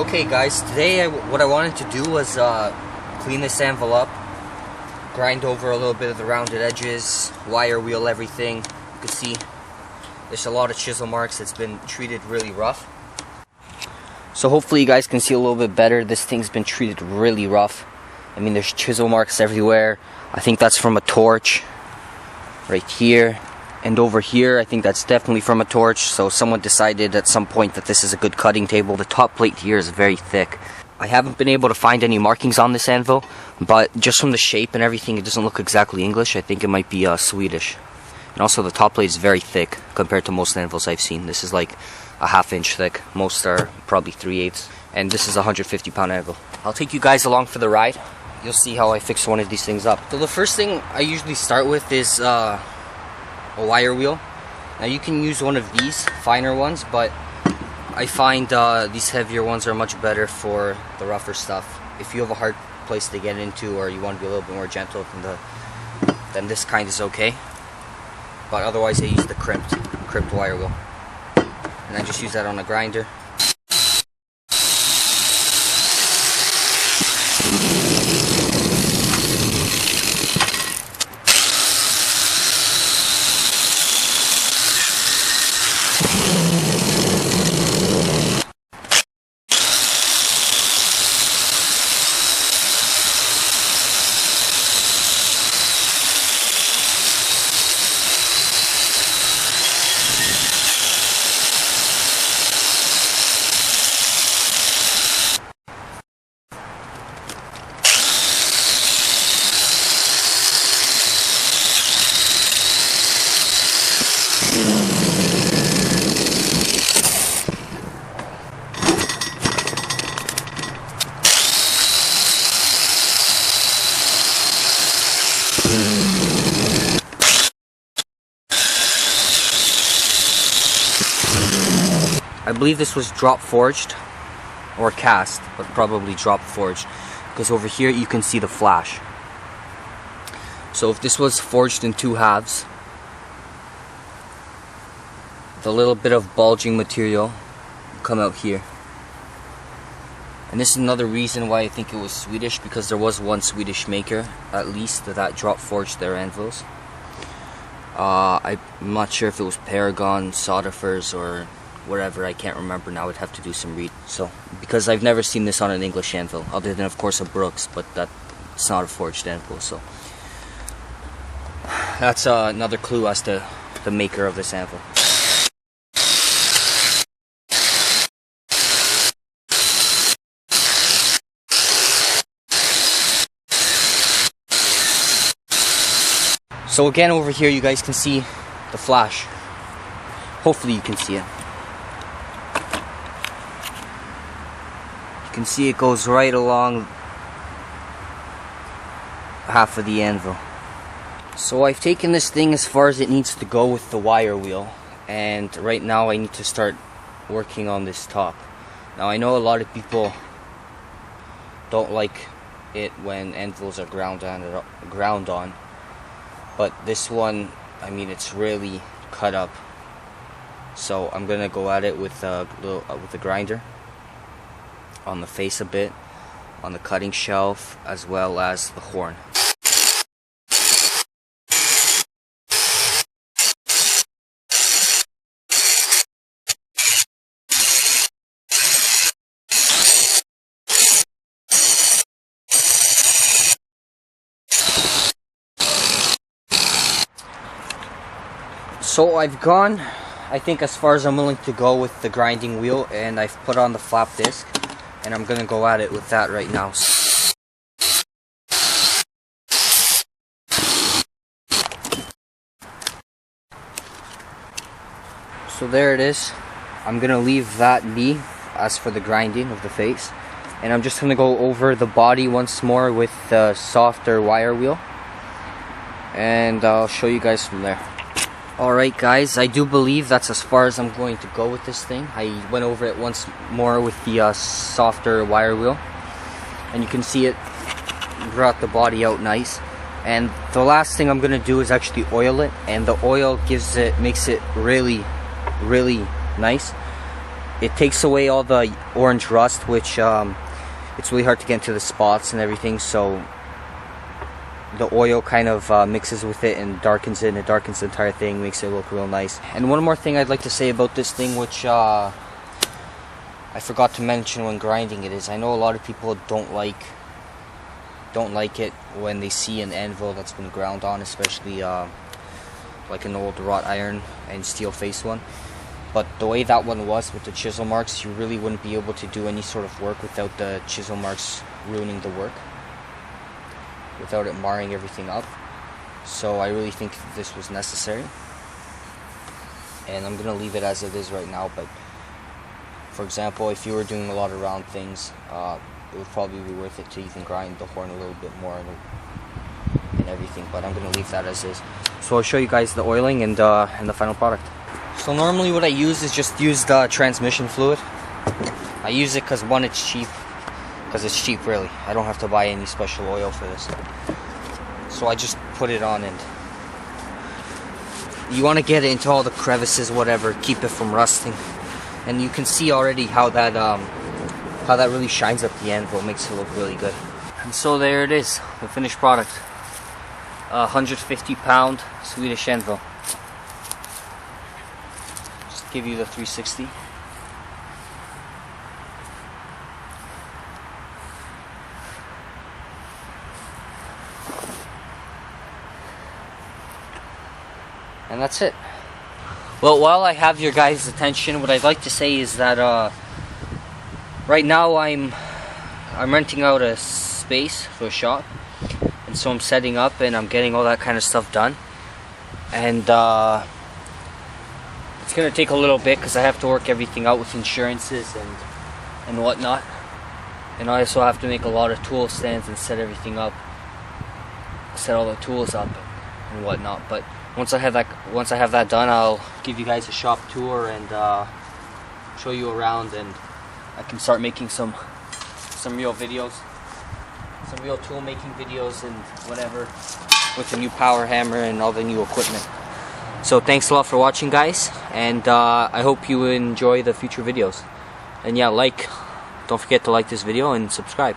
Okay guys, today what I wanted to do was clean this anvil up, grind over a little bit of the rounded edges, wire wheel everything. You can see there's a lot of chisel marks. It's been treated really rough. So hopefully you guys can see a little bit better. This thing's been treated really rough. I mean, there's chisel marks everywhere. I think that's from a torch right here. And over here, I think that's definitely from a torch. So someone decided at some point that this is a good cutting table. The top plate here is very thick. I haven't been able to find any markings on this anvil, but just from the shape and everything, it doesn't look exactly English. I think it might be Swedish. And also the top plate is very thick compared to most anvils I've seen. This is like a ½ inch thick. Most are probably 3/8. And this is a 150-pound anvil. I'll take you guys along for the ride. You'll see how I fix one of these things up. So the first thing I usually start with is a wire wheel. Now you can use one of these finer ones, but I find these heavier ones are much better for the rougher stuff. If you have a hard place to get into, or you want to be a little bit more gentle, then this kind is okay. But otherwise I use the crimped wire wheel, and I just use that on a grinder. I believe this was drop forged or cast, but probably drop forged, because over here you can see the flash. So if this was forged in 2 halves, the little bit of bulging material will come out here. And this is another reason why I think it was Swedish, because there was one Swedish maker at least that drop forged their anvils. I'm not sure if it was Paragon, Soderfors, or whatever. I can't remember now. I'd have to do some read. So, because I've never seen this on an English anvil, other than of course a Brooks, but that's not a forged anvil. So that's another clue as to the maker of this anvil. So again, over here you guys can see the flash. Hopefully you can see it. You can see it goes right along half of the anvil. So I've taken this thing as far as it needs to go with the wire wheel, and right now I need to start working on this top. Now I know a lot of people don't like it when anvils are ground on, but this one, I mean, it's really cut up. So I'm gonna go at it with a grinder on the face a bit, on the cutting shelf, as well as the horn. So I've gone, I think, as far as I'm willing to go with the grinding wheel, and I've put on the flap disc, and I'm gonna go at it with that right now. So there it is. I'm gonna leave that be as for the grinding of the face, and I'm just gonna go over the body once more with the softer wire wheel, and I'll show you guys from there. Alright guys, I do believe that's as far as I'm going to go with this thing. I went over it once more with the softer wire wheel, and you can see it brought the body out nice. And the last thing I'm gonna do is actually oil it, and the oil makes it really nice. it takes away all the orange rust, which it's really hard to get into the spots and everything, so the oil kind of mixes with it and darkens it, and it darkens the entire thing, makes it look real nice. And one more thing I'd like to say about this thing, which I forgot to mention when grinding it, is I know a lot of people don't like it when they see an anvil that's been ground on, especially like an old wrought iron and steel face one. But the way that one was with the chisel marks, you really wouldn't be able to do any sort of work without the chisel marks ruining the work, without it marring everything up. So I really think this was necessary, and I'm gonna leave it as it is right now. But for example, if you were doing a lot of round things, it would probably be worth it to even grind the horn a little bit more and everything. But I'm gonna leave that as is. So I'll show you guys the oiling and the final product. So normally what I use is just use the transmission fluid. I use it because one, it's cheap. Because it's cheap, really. I don't have to buy any special oil for this. So I just put it on, and you want to get it into all the crevices, whatever, keep it from rusting. And you can see already how that really shines up the anvil, makes it look really good. And so there it is, the finished product. 150-pound Swedish anvil. Just give you the 360. And that's it. Well, while I have your guys' attention, what I'd like to say is that right now I'm renting out a space for a shop, and so I'm setting up and I'm getting all that kind of stuff done. And it's gonna take a little bit because I have to work everything out with insurances and whatnot. And I also have to make a lot of tool stands and set everything up, set all the tools up and whatnot. But once I have that done, I'll give you guys a shop tour and show you around, and I can start making some real videos, some real tool making videos and whatever, with the new power hammer and all the new equipment. So thanks a lot for watching, guys, and I hope you enjoy the future videos. And yeah, don't forget to like this video and subscribe.